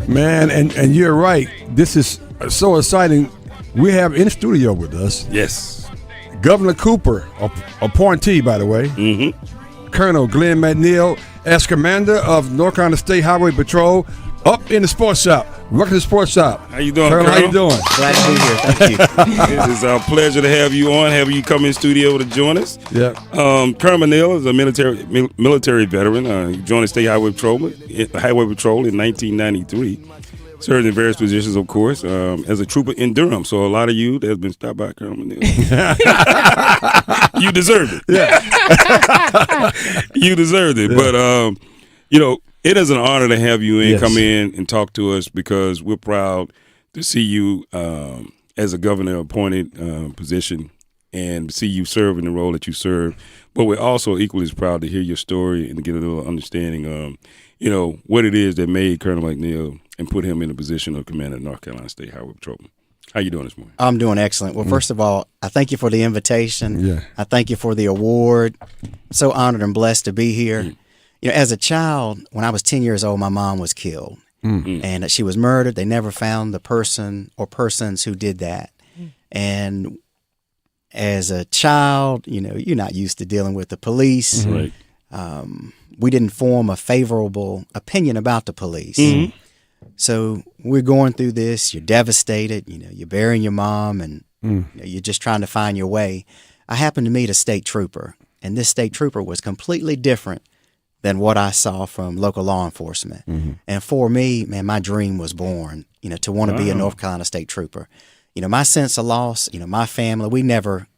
Man, and you're right. This is so exciting. We have in studio with us Yes. Governor Cooper, appointee, by the way, Colonel Glenn McNeill, as commander of North Carolina State Highway Patrol, up in the sports shop. Welcome to the sports shop. How you doing, Colonel? How you doing? Glad to be here. Thank you. It is our pleasure to have you on, have you come in studio to join us. Yeah. Colonel McNeill is a military veteran. He joined the State Highway Patrol in 1993. Served in various positions, of course, as a trooper in Durham. So a lot of you that has been stopped by Colonel McNeill. You deserved it. Yeah. You deserved it. Yeah. But, it is an honor to have you come in and talk to us, because we're proud to see you as a governor-appointed position and see you serve in the role that you serve. But we're also equally as proud to hear your story and to get a little understanding of, what it is that made Colonel McNeill and put him in a position of commander of North Carolina State Highway Patrol. How you doing this morning? I'm doing excellent. Well, first of all, I thank you for the invitation. Yeah. I thank you for the award. So honored and blessed to be here. As a child, when I was 10 years old, my mom was killed. And she was murdered. They never found the person or persons who did that. And as a child, you're not used to dealing with the police. Right. We didn't form a favorable opinion about the police. So we're going through this. You're devastated. You're burying your mom, and you're just trying to find your way. I happened to meet a state trooper, and this state trooper was completely different than what I saw from local law enforcement. And for me, man, my dream was born, to want to be a North Carolina state trooper. My sense of loss, my family, we've never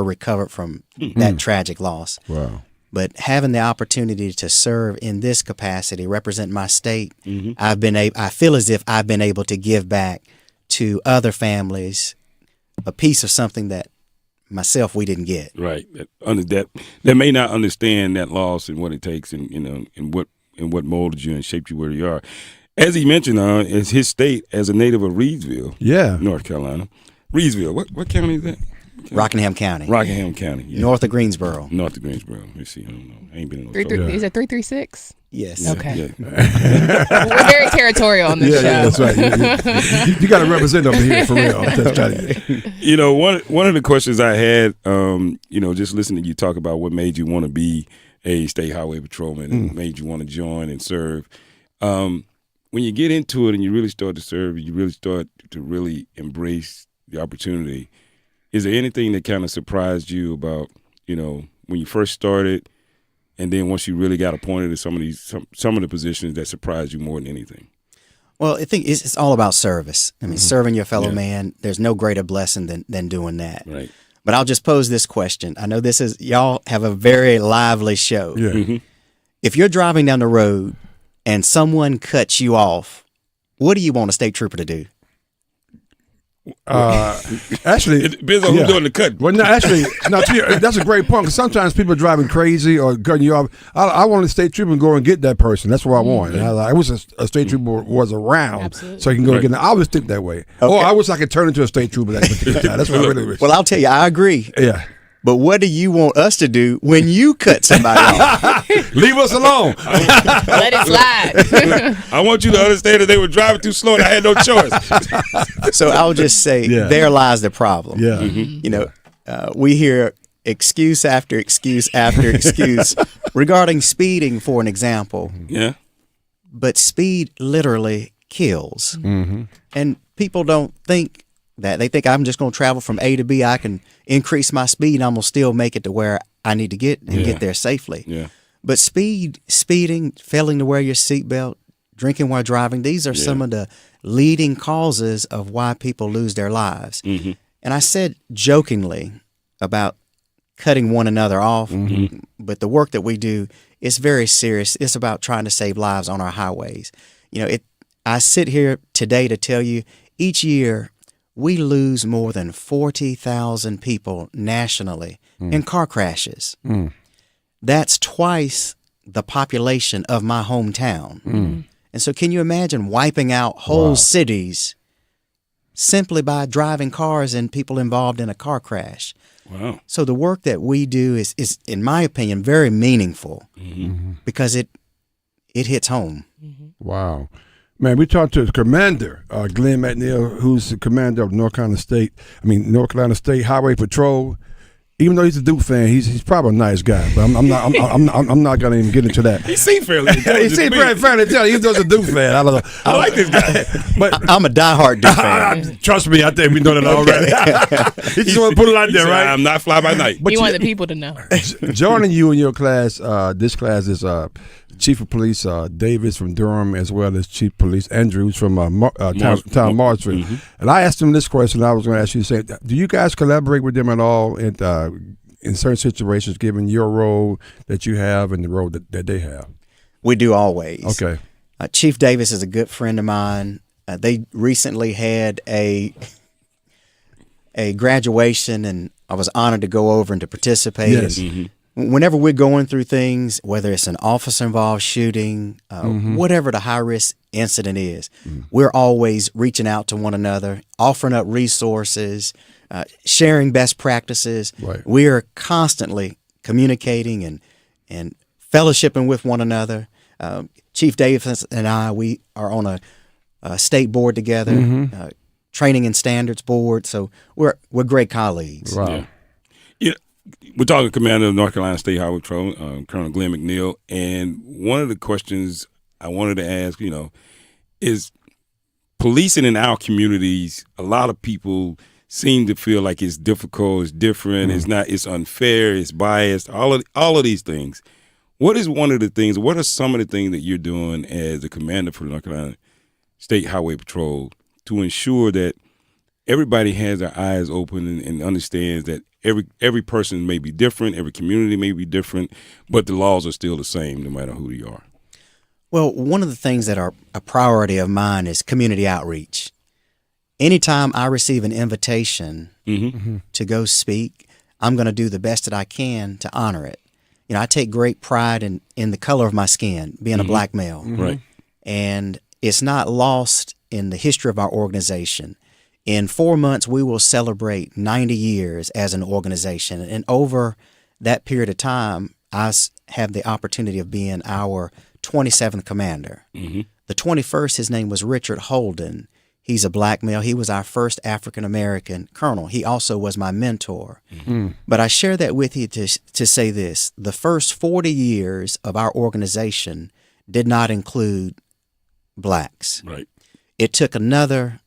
recovered from that tragic loss. Wow. But having the opportunity to serve in this capacity, represent my state, I feel as if I've been able to give back to other families a piece of something that myself we didn't get. Right. That may not understand that loss and what it takes, and and what molded you and shaped you where you are. As he mentioned, is his state as a native of Reedsville, North Carolina. Reedsville, what county is that? Rockingham County. Rockingham County. Yeah. North of Greensboro. North of Greensboro. Let me see. I don't know. I ain't been in Is it 336? Yes. Okay. Yeah. We're very territorial on this show. Yeah, that's right. You got to represent over here for real. That's right. One of the questions I had, just listening to you talk about what made you want to be a state highway patrolman and made you want to join and serve. When you get into it and you really start to serve, you really start to really embrace the opportunity. Is there anything that kind of surprised you about, when you first started, and then once you really got appointed to some of the positions that surprised you more than anything? Well, I think it's all about service. I mean, serving your fellow man, there's no greater blessing than doing that. Right. But I'll just pose this question. I know y'all have a very lively show. Yeah. If you're driving down the road and someone cuts you off, what do you want a state trooper to do? Actually, it depends on who's doing the cut. Well, no, actually, that's a great point, because sometimes people are driving crazy or cutting you off. I want a state trooper to go and get that person. That's what I want. And I wish a state trooper was around, so he can go and get them. I always think that way. Okay. Or I wish I could turn into a state trooper that particular time. That's what I really wish. Well, I'll tell you, I agree. Yeah. But what do you want us to do when you cut somebody off? Leave us alone. Let it slide. I want you to understand that they were driving too slow and I had no choice. So I'll just say, there lies the problem. Yeah. We hear excuse after excuse after excuse regarding speeding, for an example. Yeah. But speed literally kills. And people don't think that. They think I'm just going to travel from A to B. I can increase my speed and I'm going to still make it to where I need to get and get there safely. Yeah. But speeding, failing to wear your seatbelt, drinking while driving, these are some of the leading causes of why people lose their lives. And I said jokingly about cutting one another off, but the work that we do is very serious. It's about trying to save lives on our highways. I sit here today to tell you, each year we lose more than 40,000 people nationally in car crashes. That's twice the population of my hometown. And so can you imagine wiping out whole cities simply by driving cars and people involved in a car crash? Wow. So the work that we do is in my opinion, very meaningful because it it hits home. Wow. Man, we talked to the commander, Glenn McNeill, who's the commander of North Carolina State Highway Patrol. Even though he's a Duke fan, he's probably a nice guy. But I'm not gonna even get into that. He seems fairly intelligent. He seems fairly intelligent. He's just a Duke fan. I don't know. I like this guy. But I'm a diehard Duke fan. trust me, I think we know that already. He just want to put it out there, right? I'm not fly by night. You want the people to know. Joining you in your class, this class is Chief of Police Davis from Durham, as well as Chief of Police Andrews from town Marshfield. And I asked him this question. I was going to ask you, say, do you guys collaborate with them at all in certain situations, given your role that you have and the role that they have? We do always. Okay. Chief Davis is a good friend of mine. They recently had a graduation, and I was honored to go over and to participate. Yes. And whenever we're going through things, whether it's an officer-involved shooting, whatever the high-risk incident is, we're always reaching out to one another, offering up resources, sharing best practices. Right. We are constantly communicating and fellowshipping with one another. Chief Davis and I, we are on a state board together, training and standards board, so we're great colleagues. Wow. Yeah. We're talking to Commander of North Carolina State Highway Patrol, Colonel Glenn McNeill, and one of the questions I wanted to ask, is policing in our communities. A lot of people seem to feel like it's difficult, it's different, it's unfair, it's biased, all of these things. What is one of the things? What are some of the things that you're doing as the commander for the North Carolina State Highway Patrol to ensure that everybody has their eyes open and understands that every person may be different, every community may be different, but the laws are still the same no matter who you are? Well, one of the things that are a priority of mine is community outreach. Anytime I receive an invitation to go speak, I'm going to do the best that I can to honor it. I take great pride in the color of my skin, being a black male. Right. And it's not lost in the history of our organization. In 4 months, we will celebrate 90 years as an organization. And over that period of time, I have the opportunity of being our 27th commander. The 21st, his name was Richard Holden. He's a black male. He was our first African-American colonel. He also was my mentor. But I share that with you to say this. The first 40 years of our organization did not include blacks. Right. It took the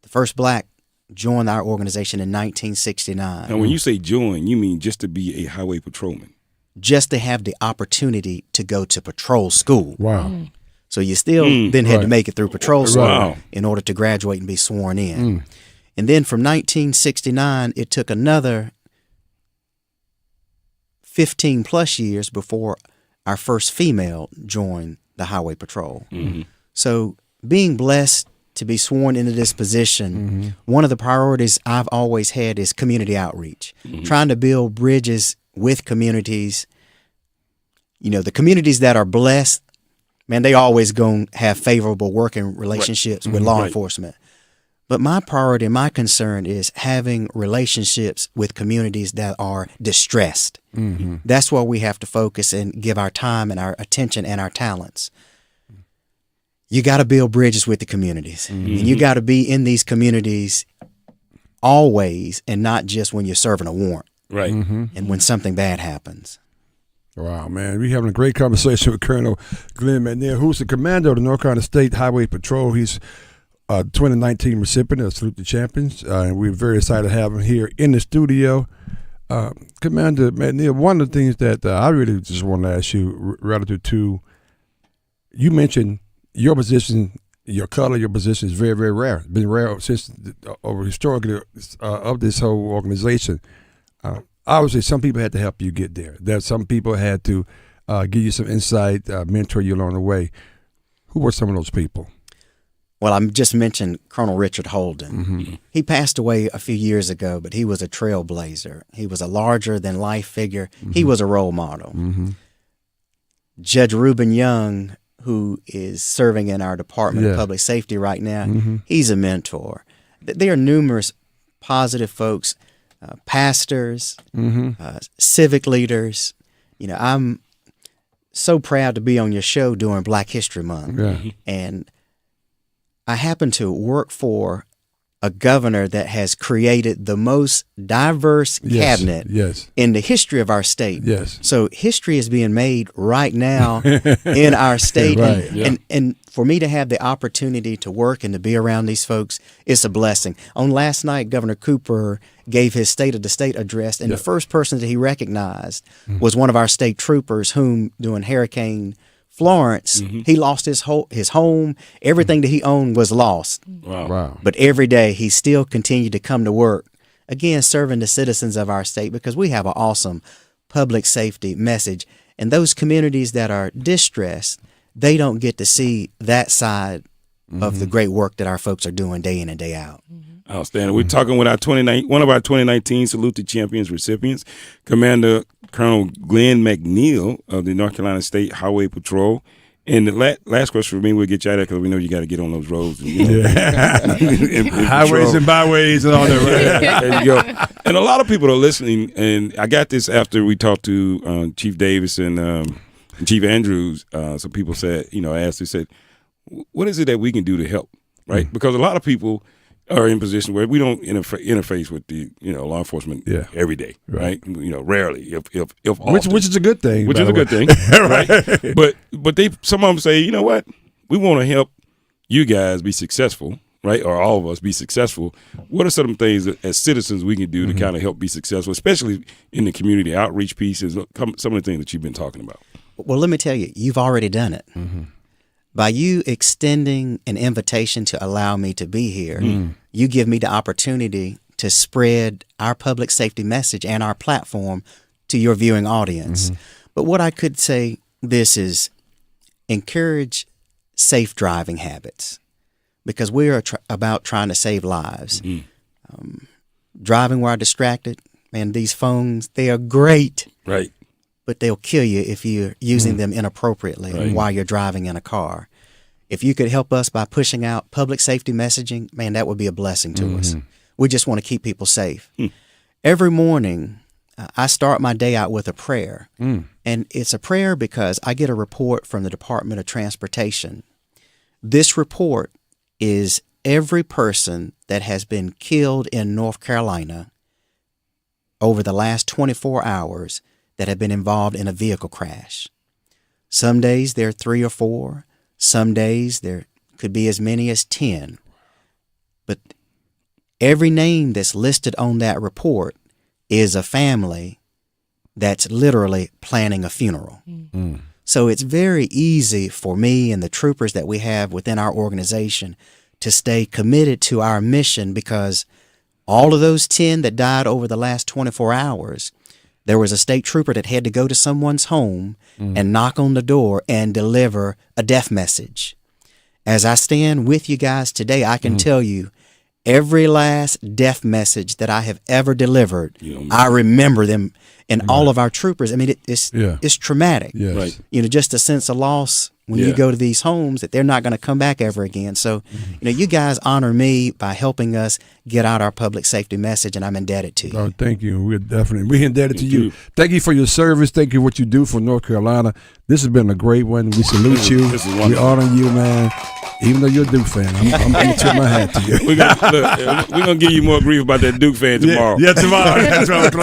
first black joined our organization in 1969. And when you say join, you mean just to be a highway patrolman? Just to have the opportunity to go to patrol school. Wow. So you still then had to make it through patrol school Wow. in order to graduate and be sworn in. And then from 1969, it took another 15 plus years before our first female joined the highway patrol. So being blessed to be sworn into this position, one of the priorities I've always had is community outreach, trying to build bridges with communities. The communities that are blessed, man, they always going to have favorable working relationships with law enforcement. But my priority, my concern is having relationships with communities that are distressed. That's where we have to focus and give our time and our attention and our talents. You got to build bridges with the communities. And you got to be in these communities always and not just when you're serving a warrant. Right. And when something bad happens. Wow, man. We're having a great conversation with Colonel Glenn McNeill, who's the commander of the North Carolina State Highway Patrol. He's a 2019 recipient of Salute the Champions, and we're very excited to have him here in the studio. Commander McNeill, one of the things that I really just want to ask you relative to, you mentioned your position, your color, your position is very, very rare. It's been rare since over historically of this whole organization. Obviously, some people had to help you get there. That some people had to give you some insight, mentor you along the way. Who were some of those people? Well, I just mentioned Colonel Richard Holden. He passed away a few years ago, but he was a trailblazer. He was a larger-than-life figure. He was a role model. Judge Reuben Young, who is serving in our Department of Public Safety right now, he's a mentor. There are numerous positive folks, pastors, civic leaders. so proud to be on your show during Black History Month. Yeah. And I happen to work for a governor that has created the most diverse cabinet in the history of our state. Yes. So history is being made right now in our state. Right. And for me to have the opportunity to work and to be around these folks, it's a blessing. On last night, Governor Cooper gave his State of the State address, and the first person that he recognized was one of our state troopers whom, during Hurricane Florence, he lost his home. Everything that he owned was lost. Wow. But every day he still continued to come to work, again, serving the citizens of our state, because we have an awesome public safety message. And those communities that are distressed, they don't get to see that side of the great work that our folks are doing day in and day out. Outstanding. We're talking with one of our 2019 Salute to Champions recipients, Commander Colonel Glenn McNeill of the North Carolina State Highway Patrol. And the last question for me, we'll get you out of there because we know you got to get on those roads. And, and highways and byways and all that. Right? There you go. And a lot of people are listening, and I got this after we talked to Chief Davis and Chief Andrews. Some people said, asked, they said, what is it that we can do to help, right? Because a lot of people are in position where we don't interface with the law enforcement every day, right? Rarely, if often. Which is a good thing. Which is a good thing, right? But some of them say, you know what? We want to help you guys be successful, right? Or all of us be successful. What are some things that, as citizens, we can do to kind of help be successful, especially in the community outreach pieces? Some of the things that you've been talking about. Well, let me tell you, you've already done it. By you extending an invitation to allow me to be here, you give me the opportunity to spread our public safety message and our platform to your viewing audience. But what I could say this is encourage safe driving habits, because we are about trying to save lives. Driving while distracted, man, these phones, they are great. Right. But they'll kill you if you're using them inappropriately while you're driving in a car. If you could help us by pushing out public safety messaging, man, that would be a blessing to us. We just want to keep people safe. Every morning, I start my day out with a prayer. And it's a prayer because I get a report from the Department of Transportation. This report is every person that has been killed in North Carolina over the last 24 hours that have been involved in a vehicle crash. Some days there are 3 or 4. Some days there could be as many as 10. But every name that's listed on that report is a family that's literally planning a funeral. So it's very easy for me and the troopers that we have within our organization to stay committed to our mission, because all of those 10 that died over the last 24 hours, there was a state trooper that had to go to someone's home and knock on the door and deliver a death message. As I stand with you guys today, I can tell you every last death message that I have ever delivered, I remember them. And all of our troopers, I mean, it's traumatic. Yes. Right. Just a sense of loss when you go to these homes that they're not going to come back ever again. So, you guys honor me by helping us get out our public safety message, and I'm indebted to you. Oh, thank you. We're indebted to you. Thank you for your service. Thank you for what you do for North Carolina. This has been a great one. We salute you. This is we wonderful. honor you, man. Even though you're a Duke fan, I'm going to tip my hat to you. We're gonna give you more grief about that Duke fan tomorrow. Yeah, tomorrow. That's right.